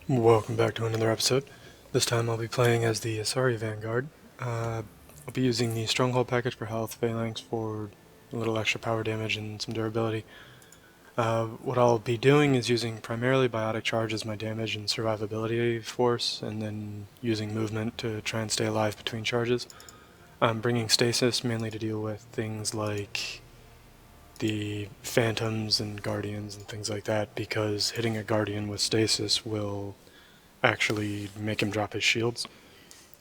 Welcome back to another episode. This time I'll be playing as the Asari Vanguard. I'll be using the Stronghold package for health, Phalanx for a little extra power damage and some durability. What I'll be doing is using primarily Biotic Charge as my damage and survivability force, and then using movement to try and stay alive between charges. I'm bringing Stasis mainly to deal with things like the Phantoms and Guardians and things like that, because hitting a Guardian with Stasis will actually make him drop his shields,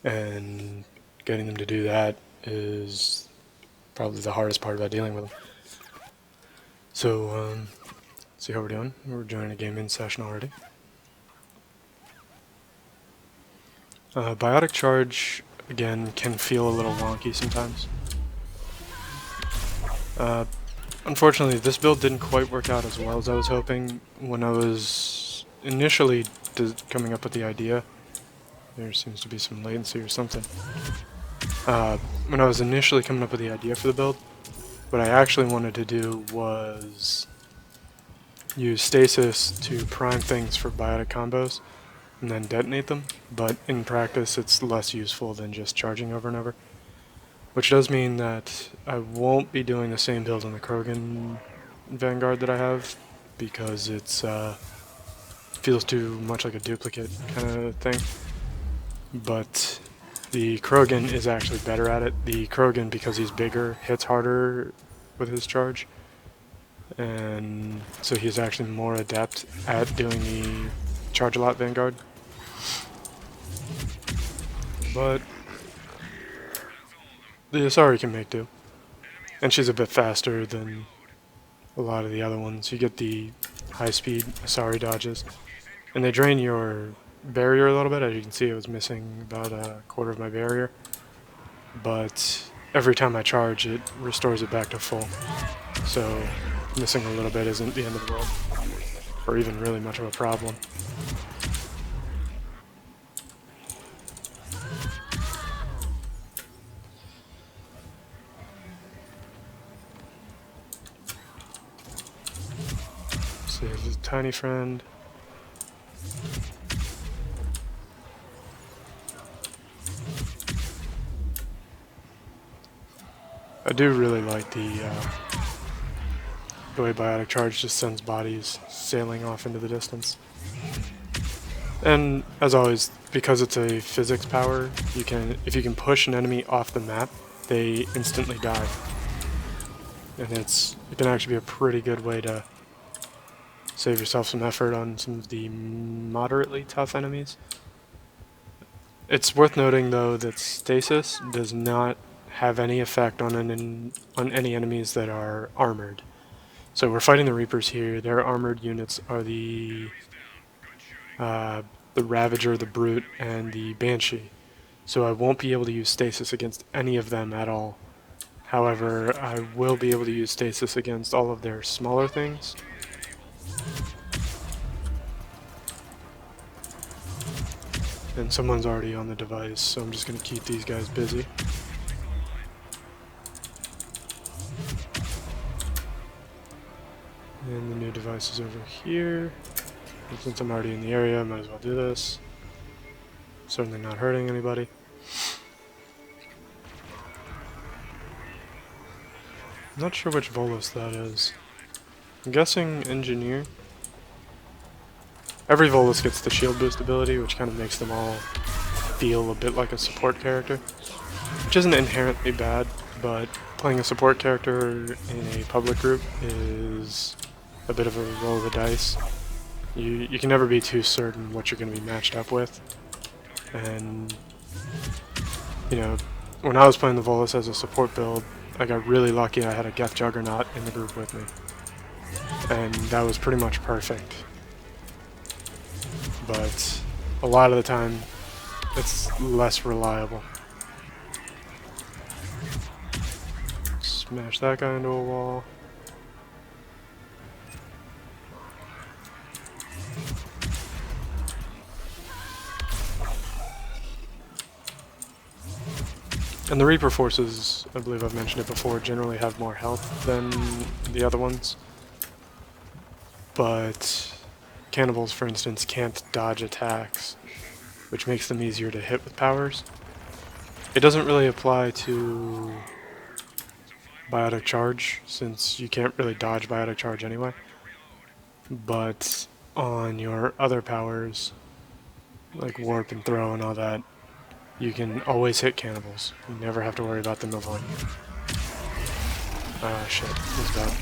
and getting them to do that is probably the hardest part about dealing with them. So, see how we're doing. We're joining a game in session already. Biotic Charge, again, can feel a little wonky sometimes. Unfortunately, this build didn't quite work out as well as I was hoping. When I was initially coming up with the idea, there seems to be some latency or something. When I was initially coming up with the idea for the build, what I actually wanted to do was use Stasis to prime things for biotic combos and then detonate them, but in practice it's less useful than just charging over and over. Which does mean that I won't be doing the same build on the Krogan Vanguard that I have, because it's feels too much like a duplicate kind of thing. But the Krogan is actually better at it. The Krogan, because he's bigger, hits harder with his charge, and so he's actually more adept at doing the charge-a-lot Vanguard. But the Asari can make do, and she's a bit faster than a lot of the other ones. You get the high-speed Asari dodges, and they drain your barrier a little bit. As you can see, it was missing about a quarter of my barrier, but every time I charge, it restores it back to full. So missing a little bit isn't the end of the world, or even really much of a problem. So this is a tiny friend. I do really like the way Biotic Charge just sends bodies sailing off into the distance. And as always, because it's a physics power, if you can push an enemy off the map, they instantly die. And it can actually be a pretty good way to save yourself some effort on some of the moderately tough enemies. It's worth noting though that Stasis does not have any effect on any enemies that are armored. So we're fighting the Reapers here. Their armored units are the Ravager, the Brute, and the Banshee. So I won't be able to use Stasis against any of them at all. However, I will be able to use Stasis against all of their smaller things. And someone's already on the device, so I'm just going to keep these guys busy. And the new device is over here. And since I'm already in the area, I might as well do this. Certainly not hurting anybody. I'm not sure which Volus that is. I'm guessing Engineer. Every Volus gets the shield boost ability, which kind of makes them all feel a bit like a support character. Which isn't inherently bad, but playing a support character in a public group is a bit of a roll of the dice. You can never be too certain what you're going to be matched up with. And, you know, when I was playing the Volus as a support build, I got really lucky I had a Geth Juggernaut in the group with me. And that was pretty much perfect. But a lot of the time, it's less reliable. Smash that guy into a wall. And the Reaper forces, I believe I've mentioned it before, generally have more health than the other ones. But cannibals, for instance, can't dodge attacks, which makes them easier to hit with powers. It doesn't really apply to biotic charge, since you can't really dodge biotic charge anyway. But on your other powers, like warp and throw and all that, you can always hit cannibals. You never have to worry about them avoiding you. Ah, shit. This is bad.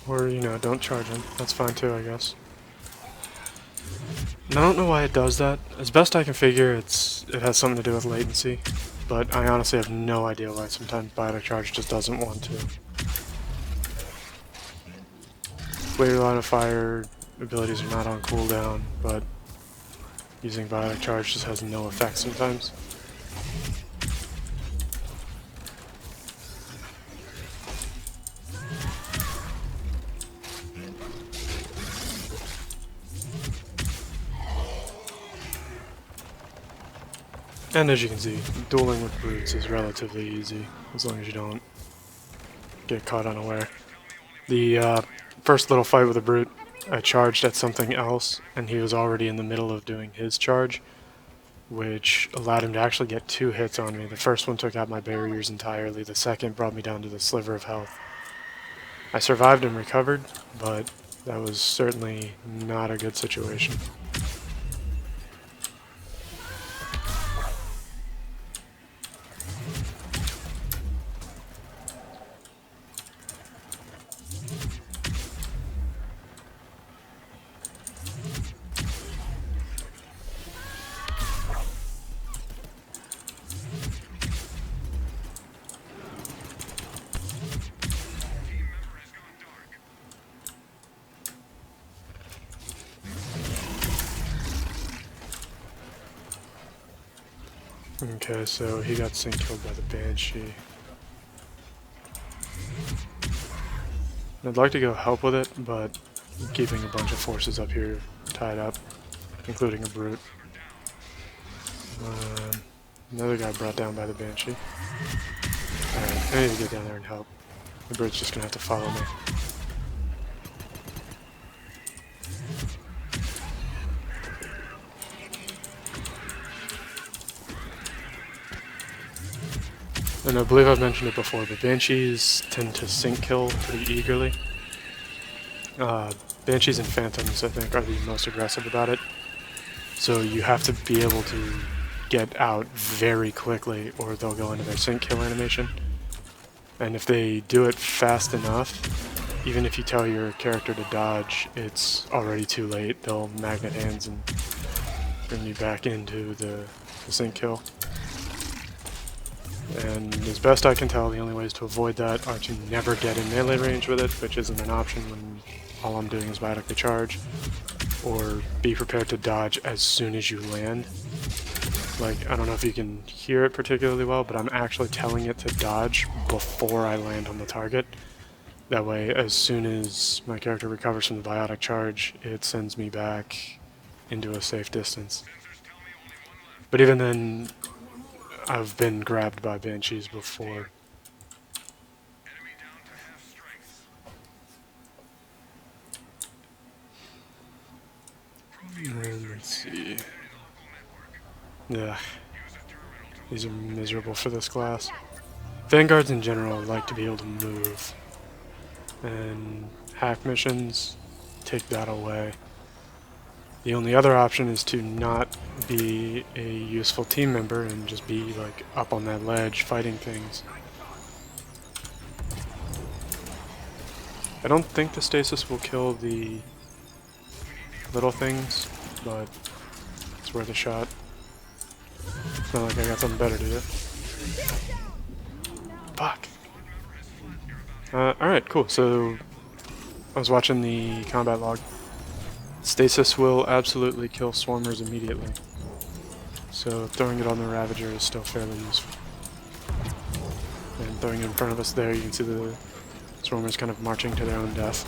Or, you know, don't charge him. That's fine too, I guess. And I don't know why it does that. As best I can figure, it has something to do with latency. But I honestly have no idea why sometimes biotic charge just doesn't want to. Wave line of fire abilities are not on cooldown, but using biotic charge just has no effect sometimes. And as you can see, dueling with brutes is relatively easy, as long as you don't get caught unaware. The first little fight with a brute, I charged at something else, and he was already in the middle of doing his charge, which allowed him to actually get 2 hits on me. The first one took out my barriers entirely, the second brought me down to the sliver of health. I survived and recovered, but that was certainly not a good situation. Okay, so he got sync killed by the Banshee. I'd like to go help with it, but I'm keeping a bunch of forces up here tied up, including a brute. Another guy brought down by the Banshee. Alright, I need to get down there and help. The brute's just gonna have to follow me. And I believe I've mentioned it before, but Banshees tend to sync kill pretty eagerly. Banshees and Phantoms, I think, are the most aggressive about it. So you have to be able to get out very quickly, or they'll go into their sync kill animation. And if they do it fast enough, even if you tell your character to dodge, it's already too late. They'll magnet hands and bring you back into the sync kill. And as best I can tell, the only ways to avoid that are to never get in melee range with it, which isn't an option when all I'm doing is biotically charge, or be prepared to dodge as soon as you land. Like, I don't know if you can hear it particularly well, but I'm actually telling it to dodge before I land on the target. That way, as soon as my character recovers from the biotic charge, it sends me back into a safe distance. But even then, I've been grabbed by Banshees before. And let's see. Yeah, these are miserable for this class. Vanguards in general like to be able to move, and hack missions take that away. The only other option is to not be a useful team member and just be like up on that ledge fighting things. I don't think the stasis will kill the little things, but it's worth a shot. It's not like I got something better to do. Fuck. Alright, cool. So, I was watching the combat log. Stasis will absolutely kill swarmers immediately. So, throwing it on the Ravager is still fairly useful. And throwing it in front of us there, you can see the swarmers kind of marching to their own death.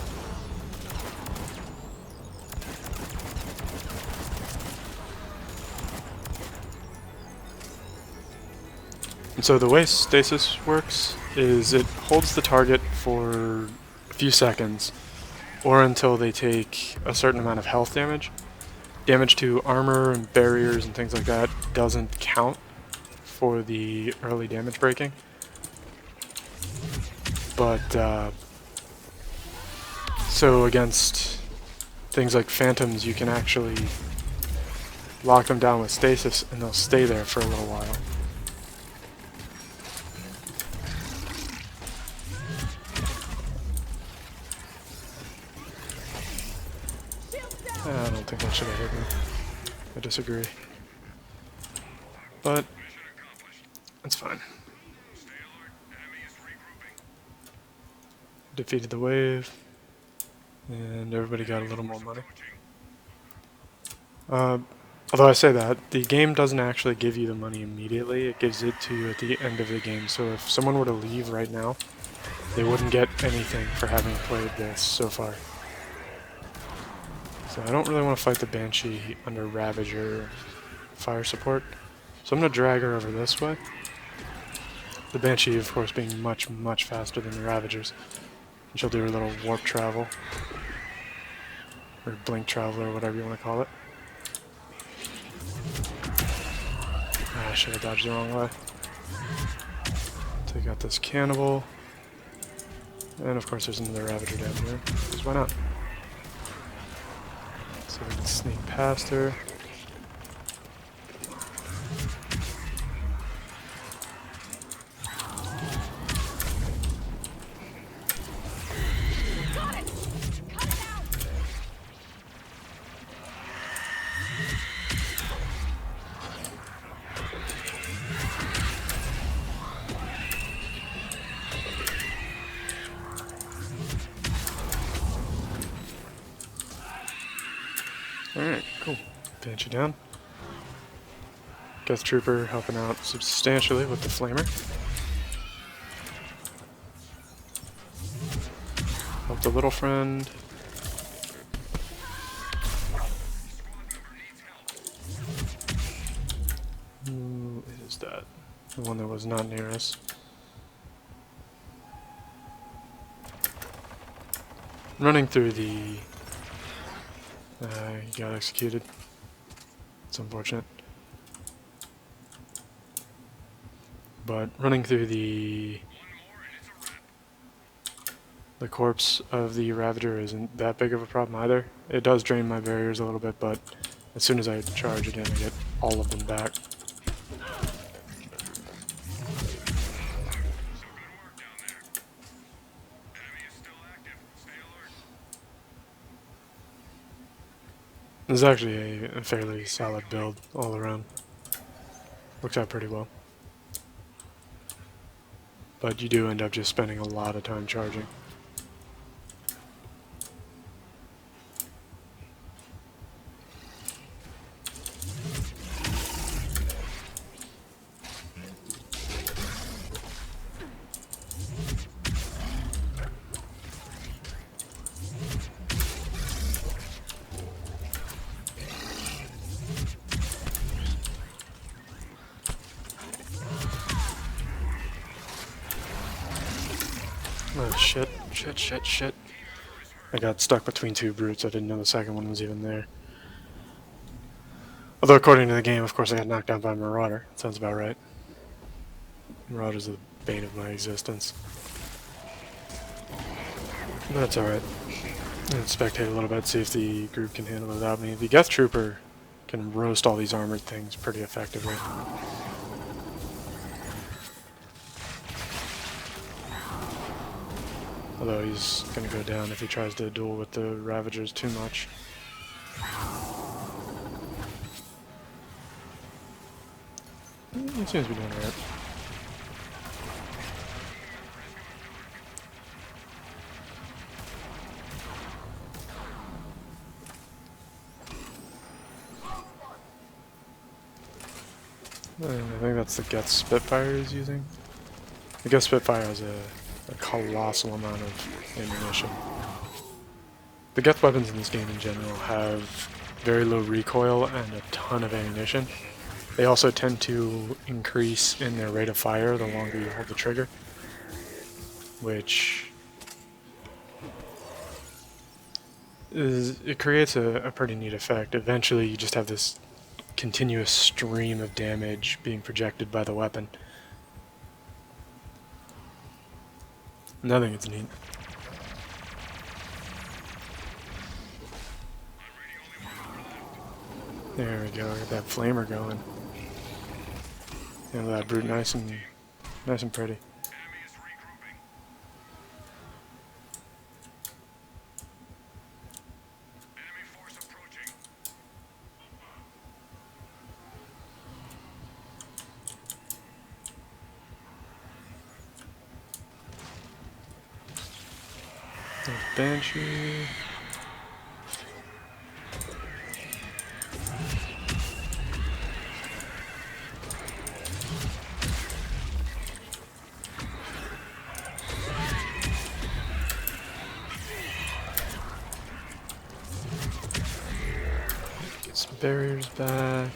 And so the way stasis works is it holds the target for a few seconds, or until they take a certain amount of health damage. Damage to armor and barriers and things like that doesn't count for the early damage breaking. But, so against things like phantoms, you can actually lock them down with stasis and they'll stay there for a little while. I don't think that should have hit me. I disagree. But, it's fine. Defeated the wave, and everybody got a little more money. Although I say that, the game doesn't actually give you the money immediately, it gives it to you at the end of the game. So if someone were to leave right now, they wouldn't get anything for having played this so far. So I don't really want to fight the Banshee under Ravager fire support, so I'm going to drag her over this way. The Banshee, of course, being much, much faster than the Ravagers. And she'll do her little warp travel, or blink travel, or whatever you want to call it. Ah, I should have dodged the wrong way. Take out this cannibal. And of course there's another Ravager down here, because why not? So we can sneak past her. Alright, cool. Banshee down. Geth Trooper helping out substantially with the Flamer. Help the little friend. Who is that? The one that was not near us. Running through the... he got executed. It's unfortunate. But running through the corpse of the Ravager isn't that big of a problem either. It does drain my barriers a little bit, but as soon as I charge again, I get all of them back. This is actually a fairly solid build all around. Works out pretty well. But you do end up just spending a lot of time charging. Oh shit. I got stuck between two brutes. I didn't know the second one was even there. Although according to the game, of course, I got knocked down by a Marauder. Sounds about right. Marauders are the bane of my existence. But that's alright. Let's spectate a little bit, see if the group can handle it without me. The Geth Trooper can roast all these armored things pretty effectively. Although he's going to go down if he tries to duel with the Ravagers too much. He seems to be doing alright. I think that's the Geth Spitfire he's using. The Geth Spitfire has a colossal amount of ammunition. The Geth weapons in this game in general have very low recoil and a ton of ammunition. They also tend to increase in their rate of fire the longer you hold the trigger, which it creates a pretty neat effect. Eventually you just have this continuous stream of damage being projected by the weapon. And I think it's neat. There we go, get that flamer going. Handle that brute nice and pretty. There's Banshee. Get some barriers back.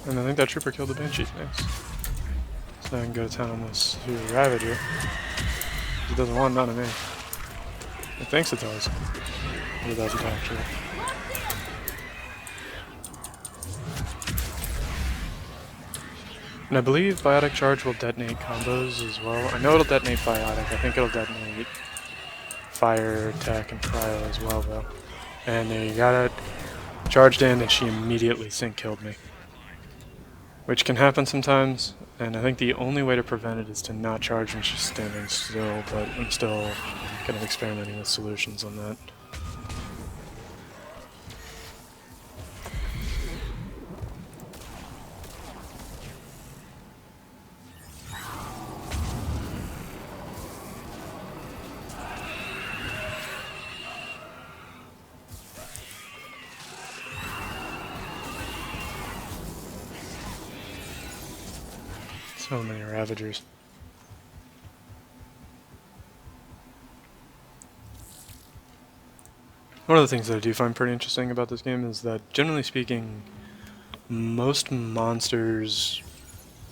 And I think that trooper killed the Banshees. Nice. So I can go to town on this Ravager. He doesn't want none of me. It thinks it does. But it doesn't actually. And I believe Biotic Charge will detonate combos as well. I know it'll detonate Biotic. I think it'll detonate Fire, Tech, and Cryo as well, though. And there you got it. Charged in, and she immediately sync killed me. Which can happen sometimes, and I think the only way to prevent it is to not charge when she's standing still, but I'm still kind of experimenting with solutions on that. So many Ravagers. One of the things that I do find pretty interesting about this game is that, generally speaking, most monsters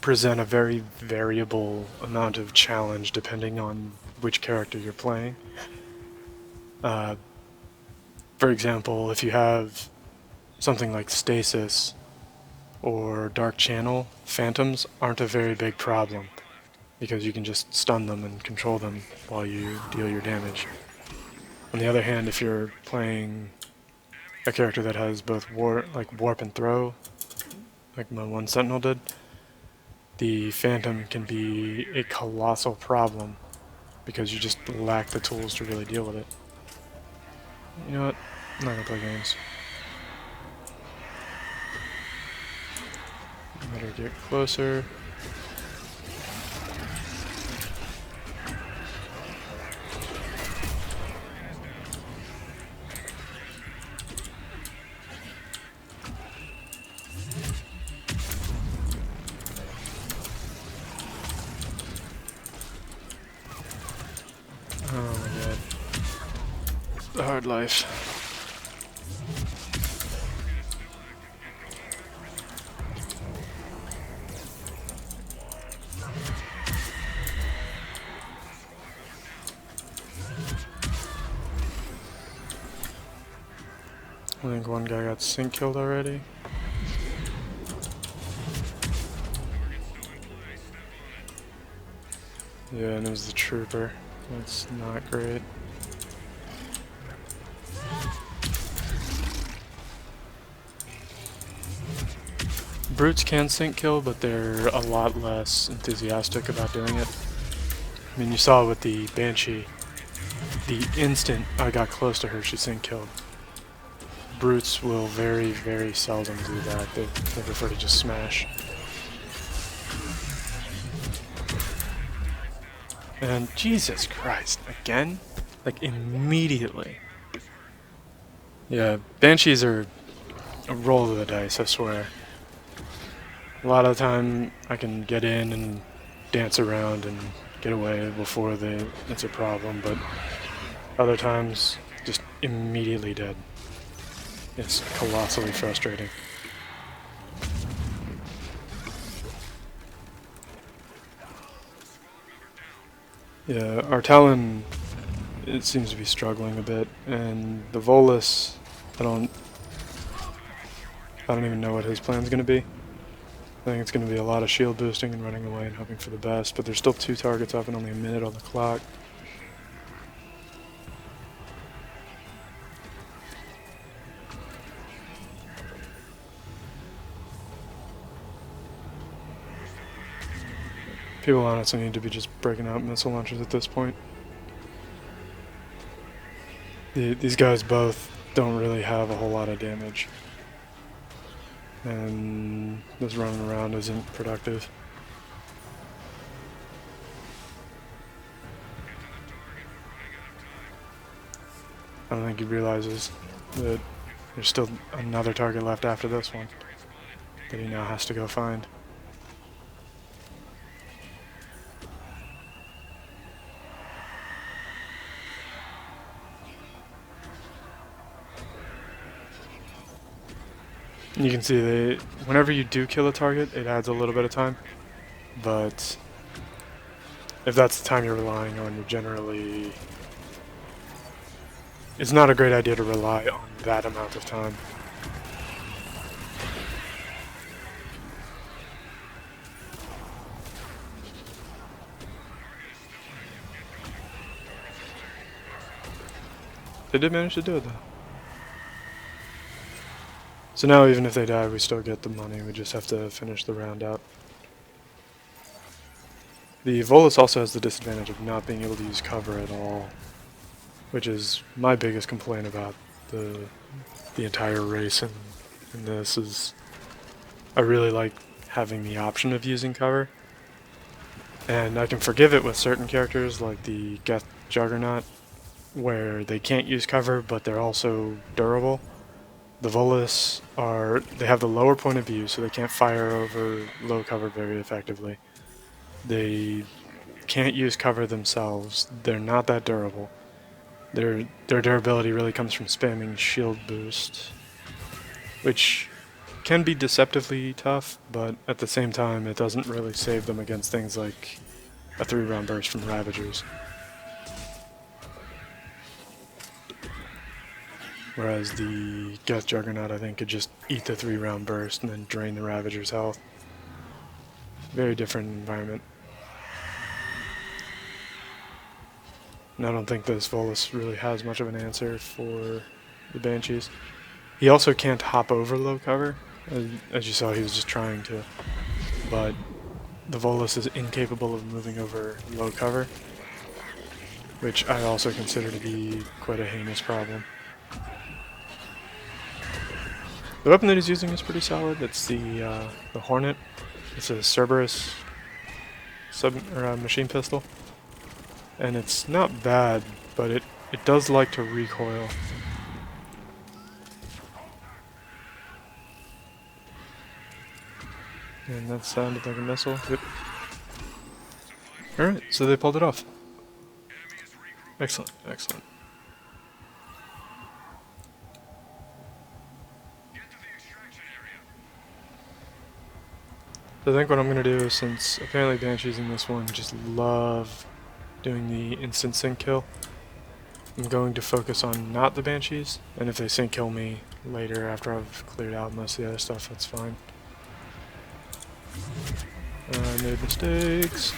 present a very variable amount of challenge depending on which character you're playing. For example, if you have something like Stasis or Dark Channel, Phantoms aren't a very big problem because you can just stun them and control them while you deal your damage. On the other hand, if you're playing a character that has both warp and throw, like my one Sentinel did, the Phantom can be a colossal problem because you just lack the tools to really deal with it. You know what? I'm not gonna play games. Better get closer. Oh my god. The hard life. I think one guy got sync killed already. Yeah, and it was the trooper. That's not great. Brutes can sync kill, but they're a lot less enthusiastic about doing it. I mean, you saw with the Banshee, the instant I got close to her, she sync killed. Brutes will very, very seldom do that. They prefer to just smash. And Jesus Christ, again? Like, immediately. Yeah, Banshees are a roll of the dice, I swear. A lot of the time, I can get in and dance around and get away before it's a problem, but other times, just immediately dead. It's colossally frustrating. Yeah, our Talon, it seems to be struggling a bit, and the Volus, I don't even know what his plan's going to be. I think it's going to be a lot of shield boosting and running away and hoping for the best, but there's still 2 targets up and only a minute on the clock. People honestly need to be just breaking out missile launchers at this point. These guys both don't really have a whole lot of damage. And this running around isn't productive. I don't think he realizes that there's still another target left after this one that he now has to go find. You can see that whenever you do kill a target, it adds a little bit of time, but if that's the time you're relying on, you're generally... It's not a great idea to rely on that amount of time. They did manage to do it though. So now even if they die, we still get the money, we just have to finish the round out. The Volus also has the disadvantage of not being able to use cover at all, which is my biggest complaint about the entire race in this is I really like having the option of using cover. And I can forgive it with certain characters like the Geth Juggernaut, where they can't use cover but they're also durable. The Volus they have the lower point of view, so they can't fire over low cover very effectively. They can't use cover themselves. They're not that durable. Their durability really comes from spamming shield boost, which can be deceptively tough, but at the same time it doesn't really save them against things like a 3-round burst from Ravagers. Whereas the Geth Juggernaut, I think, could just eat the 3-round burst and then drain the Ravager's health. Very different environment. And I don't think this Volus really has much of an answer for the Banshees. He also can't hop over low cover. As you saw, he was just trying to. But the Volus is incapable of moving over low cover, which I also consider to be quite a heinous problem. The weapon that he's using is pretty solid. It's the Hornet. It's a Cerberus machine pistol, and it's not bad, but it does like to recoil. And that sounded like a missile. Yep. Alright, so they pulled it off. Excellent, excellent. So I think what I'm going to do, since apparently Banshees in this one just love doing the instant sync kill, I'm going to focus on not the Banshees, and if they sync kill me later after I've cleared out most of the other stuff, that's fine. I made mistakes.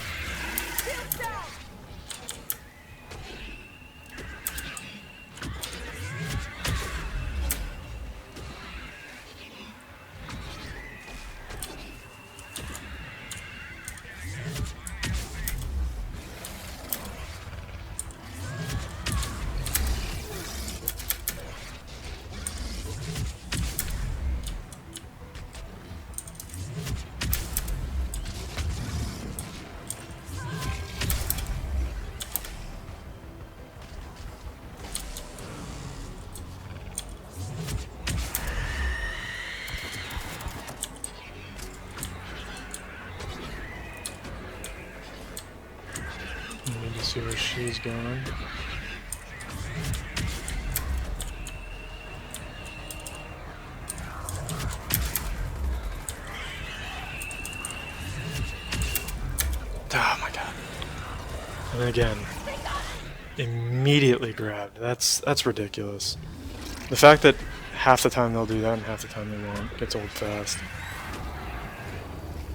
See where she's going. Oh my god. And then again, immediately grabbed. That's ridiculous. The fact that half the time they'll do that and half the time they won't gets old fast.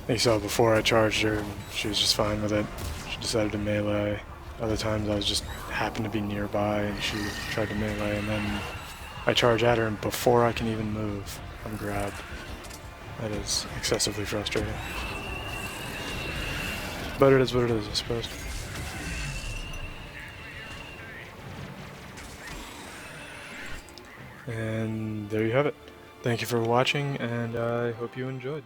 You saw before I charged her and she was just fine with it. She decided to melee. Other times I was just happened to be nearby and she tried to melee, and then I charge at her and before I can even move, I'm grabbed. That is excessively frustrating. But it is what it is, I suppose. And there you have it. Thank you for watching, and I hope you enjoyed.